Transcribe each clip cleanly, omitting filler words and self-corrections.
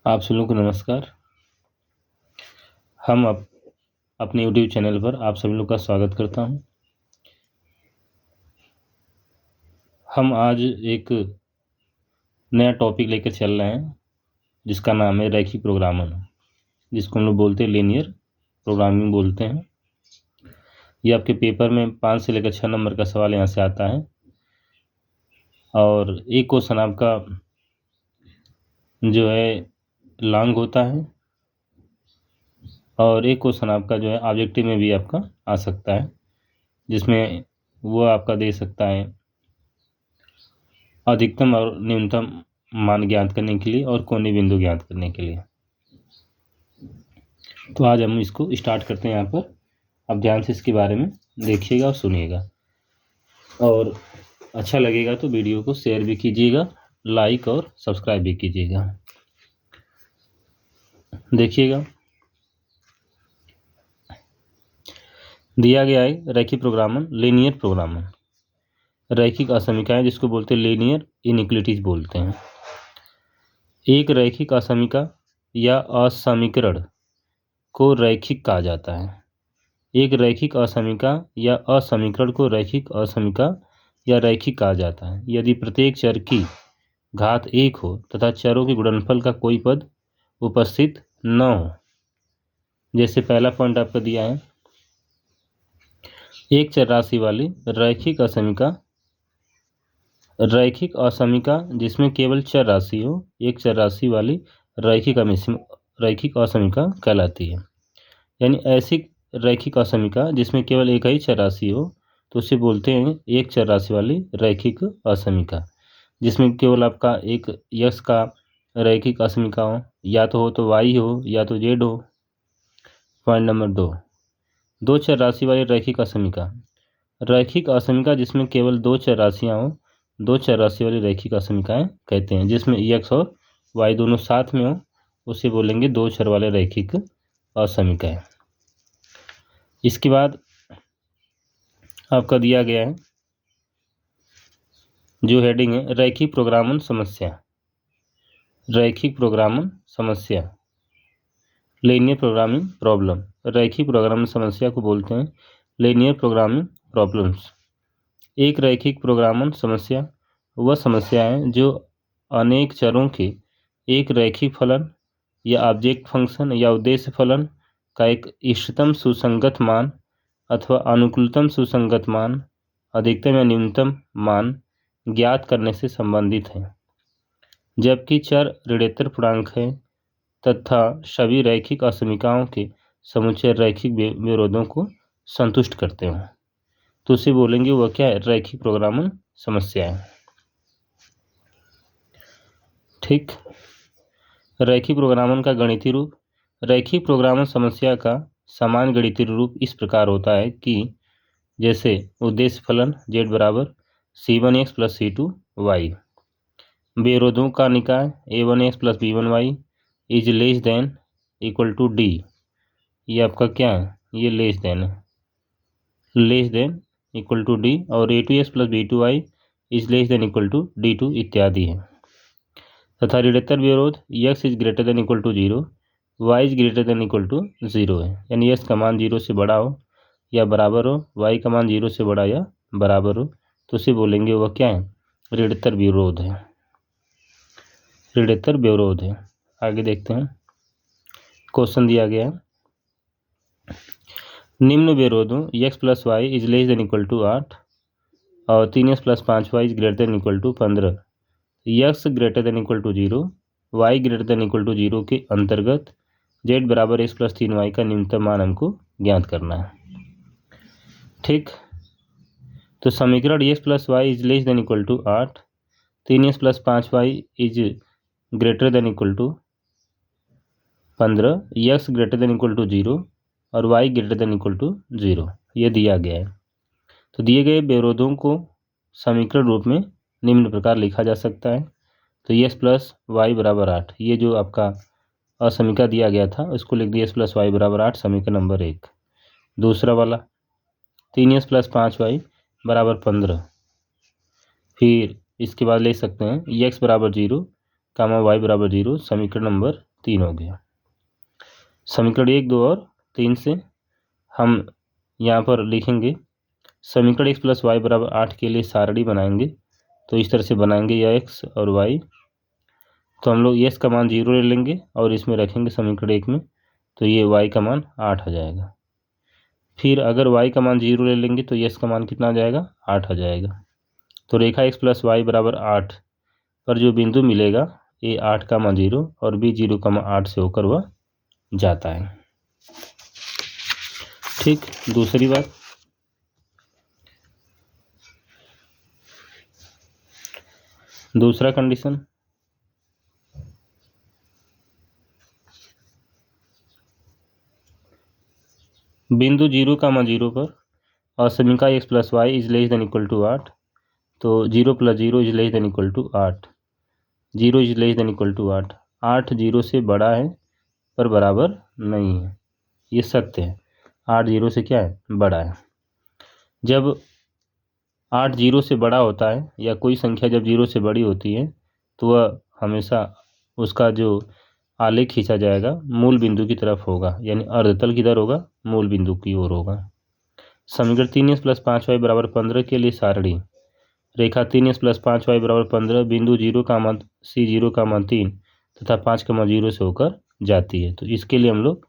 आप सभी लोग को नमस्कार। हम अपने YouTube चैनल पर आप सभी लोग का स्वागत करता हूं। हम आज एक नया टॉपिक लेकर चल रहे हैं जिसका नाम है रैखिक प्रोग्रामर, जिसको हम लोग बोलते हैं लीनियर प्रोग्रामिंग बोलते हैं। ये आपके पेपर में 5 से लेकर 6 नंबर का सवाल यहाँ से आता है और एक क्वेश्चन आपका जो है लॉन्ग होता है और एक क्वेश्चन आपका जो है ऑब्जेक्टिव में भी आपका आ सकता है, जिसमें वो आपका दे सकता है अधिकतम और न्यूनतम मान ज्ञात करने के लिए और कोने बिंदु ज्ञात करने के लिए। तो आज हम इसको स्टार्ट करते हैं। यहाँ पर आप ध्यान से इसके बारे में देखिएगा और सुनिएगा, और अच्छा लगेगा तो वीडियो को शेयर भी कीजिएगा, लाइक और सब्सक्राइब भी कीजिएगा। देखिएगा, दिया गया है रैखिक प्रोग्रामर, लीनियर प्रोग्रामर, रैखिक असमीकाएं जिसको बोलते हैं लीनियर इनइक्वलिटीज बोलते हैं। एक रैखिक असमीका या असमीकरण को रैखिक कहा जाता है। एक रैखिक असमीका या असमीकरण को रैखिक असमीका या रैखिक कहा जाता है यदि प्रत्येक चर की घात 1 हो तथा चरों के गुणनफल का कोई पद उपस्थित न हो। जैसे पहला पॉइंट आपका दिया है, एक चर राशि वाली रैखिक असमीका जिसमें केवल चर राशि हो, एक चर राशि वाली रैखिक असमीका कहलाती है। यानी ऐसी रैखिक असमीका जिसमें केवल एक ही चर राशि हो तो उसे बोलते हैं एक चर राशि वाली रैखिक असमीका। जिसमें केवल आपका एक यक्स का रैखिक असमीका हो, या तो वाई हो या तो जेड हो। पॉइंट नंबर 2, दो चर राशि वाली रैखिक असमीका। रैखिक असमीका जिसमें केवल दो चर राशियाँ हो, दो चर राशि वाली रैखिक असमीकाएं कहते हैं। जिसमें एक्स और वाई दोनों साथ में हो उसे बोलेंगे दो चर वाले रैखिक असमीकाएं। इसके बाद आपका दिया गया है जो हेडिंग है रैखिक प्रोग्रामन समस्या। रैखिक प्रोग्रामन समस्या, लीनियर प्रोग्रामिंग प्रॉब्लम। रैखिक प्रोग्रामिंग समस्या को बोलते हैं लीनियर प्रोग्रामिंग प्रॉब्लम्स। एक रैखिक प्रोग्रामन समस्या वह समस्या है जो अनेक चरों के एक रैखिक फलन या ऑब्जेक्ट फंक्शन या उद्देश्य फलन का एक इष्टतम सुसंगत मान अथवा अनुकूलतम सुसंगत मान, अधिकतम या न्यूनतम मान ज्ञात करने से संबंधित है। जबकि चर ऋणोत्तर पूर्णांक है तथा सभी रैखिक असमीकाओं के समुच्चय रैखिक विरोधों को संतुष्ट करते हो तो उसे बोलेंगे वह क्या है, रैखिक प्रोग्रामन समस्या है। ठीक, रैखिक प्रोग्रामन का गणितीय रूप। रैखिक प्रोग्रामन समस्या का सामान्य गणितीय रूप इस प्रकार होता है कि जैसे उद्देश्य फलन z बराबर c1x प्लस c2y, विरोधों का निकाय a1x plus b1y is less than equal to d। ये आपका क्या है, ये less than equal to d, और a2x plus b2y is less than equal to d2 इत्यादि है। तथा ऋणोत्तर विरोध x is greater than equal to 0, y is greater than equal to 0 है। यानी x का मान 0 से बड़ा हो या बराबर हो, y का मान 0 से बड़ा या बराबर हो तो उसे बोलेंगे वह क्या है, ऋणोत्तर विरोध है। ऋणोत्तर विरोध है। आगे देखते हैं, क्वेश्चन दिया गया है निम्न विरोधों x plus y is less than equal to 8 और 3x plus 5y is greater than equal to 15, x greater than equal to 0, y greater than equal to 0 के अंतर्गत z बराबर x प्लस 3y का न्यूनतम मान हमको ज्ञात करना है। ठीक, तो समीकरण x plus y is less than equal to 8, 3x plus 5y is greater than equal to 15, x greater than equal to 0 और y greater than equal to 0 ये दिया गया है। तो दिए गए विरोधों को समीकरण रूप में निम्न प्रकार लिखा जा सकता है। तो x प्लस वाई बराबर 8, ये जो आपका असमीका दिया गया था उसको लिख दिया x प्लस वाई बराबर 8, समीकरण नंबर 1। दूसरा वाला 3x प्लस 5y बराबर 15, फिर इसके बाद ले सकते हैं x बराबर 0 कामा y बराबर 0, समीकरण नंबर 3 हो गया। समीकरण 1, 2 और 3 से हम यहाँ पर लिखेंगे समीकरण x प्लस वाई बराबर 8 के लिए सारणी बनाएंगे। तो इस तरह से बनाएंगे यह x और y। तो हम लोग x का मान 0 ले लेंगे और इसमें रखेंगे समीकरण 1 में, तो ये y का मान 8 आ जाएगा। फिर अगर y का मान 0 ले लेंगे तो x का मान कितना आ जाएगा, 8 आ जाएगा। तो रेखा x प्लस वाई बराबर 8 पर जो बिंदु मिलेगा ए 8 का मान 0 और बी 0 का मान 8 से होकर वह जाता है। ठीक, दूसरी बात, दूसरा कंडीशन, बिंदु 0 का मान 0 पर और समीकरण x plus y is less than equal to 8। तो 0 plus 0 is less than equal to 8, 0 is less than equal to 8। 8 0 से बड़ा है पर बराबर नहीं है, ये सत्य है। 8 0 से क्या है, बड़ा है। जब 8 0 से बड़ा होता है या कोई संख्या जब 0 से बड़ी होती है तो वह हमेशा उसका जो आलेख खींचा जाएगा मूल बिंदु की तरफ होगा, यानी अर्धतल किधर होगा, मूल बिंदु की ओर होगा। समीकरण 3x प्लस 5y बराबर 15 के लिए सारणी रेखा 3x प्लस 5y बराबर 15 बिंदु 0 का मान C0 का मान 3 तथा 5 का मान 0 से होकर जाती है। तो इसके लिए हम लोग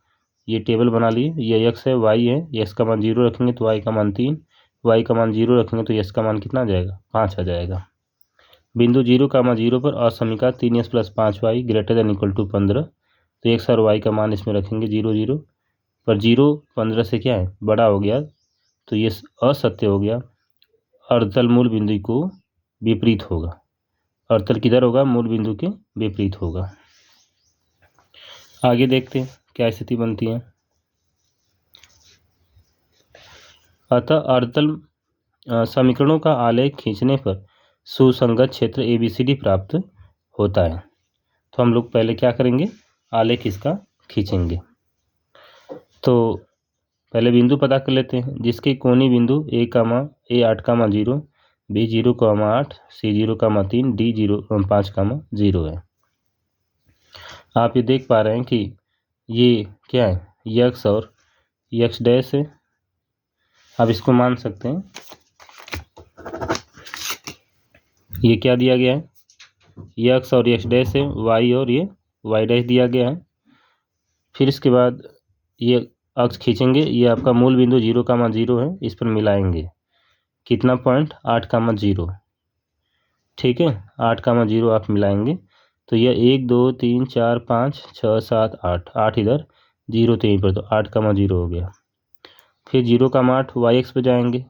ये टेबल बना लिए, ये x है, y है, x का मान 0 रखेंगे तो y का मान 3, y का मान 0 रखेंगे तो x का मान कितना आ जाएगा, 5 आ जाएगा। बिंदु 0 का मान 0 पर असमीका 3x plus 5y greater than equal to 15। तो x और y का मान इसमें रखेंगे 0 0 पर 0 15 से क्या है, बड़ा हो गया, तो ये असत्य हो गया। अर्धतल मूल बिंदु को विपरीत होगा, अर्धतल किधर होगा, मूल बिंदु के विपरीत होगा। आगे देखते हैं क्या स्थिति बनती है। अतः अर्धतल समीकरणों का आलेख खींचने पर सुसंगत क्षेत्र ABCD प्राप्त होता है। तो हम लोग पहले क्या करेंगे, आलेख इसका खींचेंगे। तो पहले बिंदु पता कर लेते हैं, जिसके कोणीय बिंदु A 8 का मान 0, B 0 का मान 8, C 0 का मान 3, D 5 का मान 0 है। आप ये देख पा रहे हैं कि ये क्या है, x और x डैश है। आप इसको मान सकते हैं, ये क्या दिया गया है, x और x डैश है, y और ये y डैश दिया गया है। फिर इसके बाद ये अक्ष खींचेंगे, ये आपका मूल बिंदु 0 का मान 0 है, इस पर मिलाएंगे कितना पॉइंट, 8 का मान 0। ठीक है, 8 का मान 0 आप मिलाएंगे तो यह 1 2 3 4 5 6 7 8, 8 इधर, 0 3 पर, तो 8 का मान 0 हो गया। फिर 0 का मान 8 y एक्स पर जाएंगे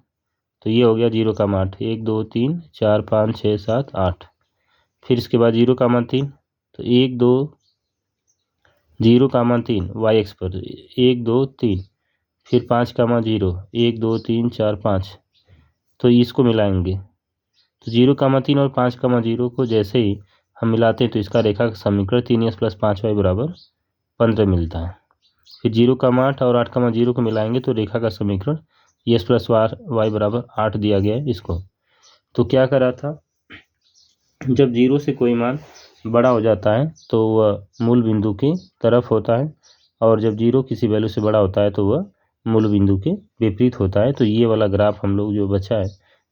तो ये हो गया 0 का मान 8, 1 2 3 4 5 6 7 8। फिर इसके बाद 0 का मान 3, तो 1 2 0 का मान 3 y एक्स पर, 1 2 3। फिर 5 का मान 0, 1 2 3 4 5, तो इसको मिलाएंगे तो 0 का मान 3 और 5 का मान 0 को जैसे ही हम मिलाते हैं तो इसका रेखा का समीकरण 3x प्लस 5y बराबर 15 मिलता है। फिर 0 का मान 8 और 8 का मान 0 को मिलाएंगे तो रेखा का समीकरण x प्लस y बराबर 8 दिया गया है इसको। तो क्या करा था, जब 0 से कोई मान बड़ा हो जाता है तो वह मूल बिंदु की तरफ होता है, और जब 0 किसी वैल्यू से बड़ा होता है तो वह मूल बिंदु के विपरीत होता है। तो ये वाला ग्राफ हम लोग जो बचा है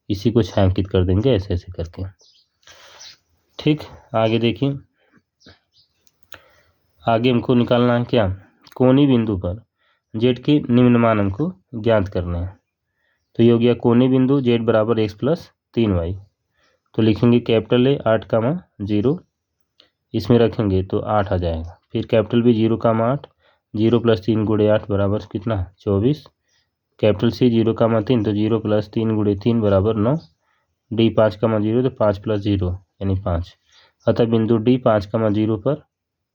इसी को छायांकित कर देंगे ऐसे ऐसे करके। ठीक, आगे देखिए, आगे हमको निकालना है क्या, कोणीय बिंदु पर z के निम्न मान हमको ज्ञात करने हैं। तो ये हो गया कोणीय बिंदु z बराबर x प्लस 3y। तो लिखेंगे कैपिटल A 8 का मान 0, इसमें रखेंगे तो 8 आ जाएगा। फिर कैपिटल B 0 का मान 8, 0 प्लस 3 गुणे 8 बराबर कितना, 24। कैपिटल C 0 का मान 3, तो 0 प्लस 3 गुणे 3 बराबर 9। D 5 का मान 0, तो 5 प्लस 0 यानी 5। अतः बिंदु D 5 का मान 0 पर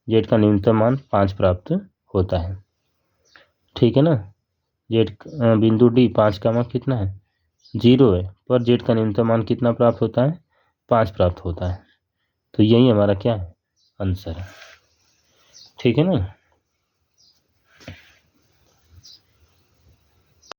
z का न्यूनतम मान 5 प्राप्त होता है। ठीक है ना, बिंदु D 5 का मान कितना है, 0 है, पर z का न्यूनतम मान कितना प्राप्त होता है, 5 प्राप्त होता है। तो यही हमारा क्या है, आंसर है। ठीक है ना।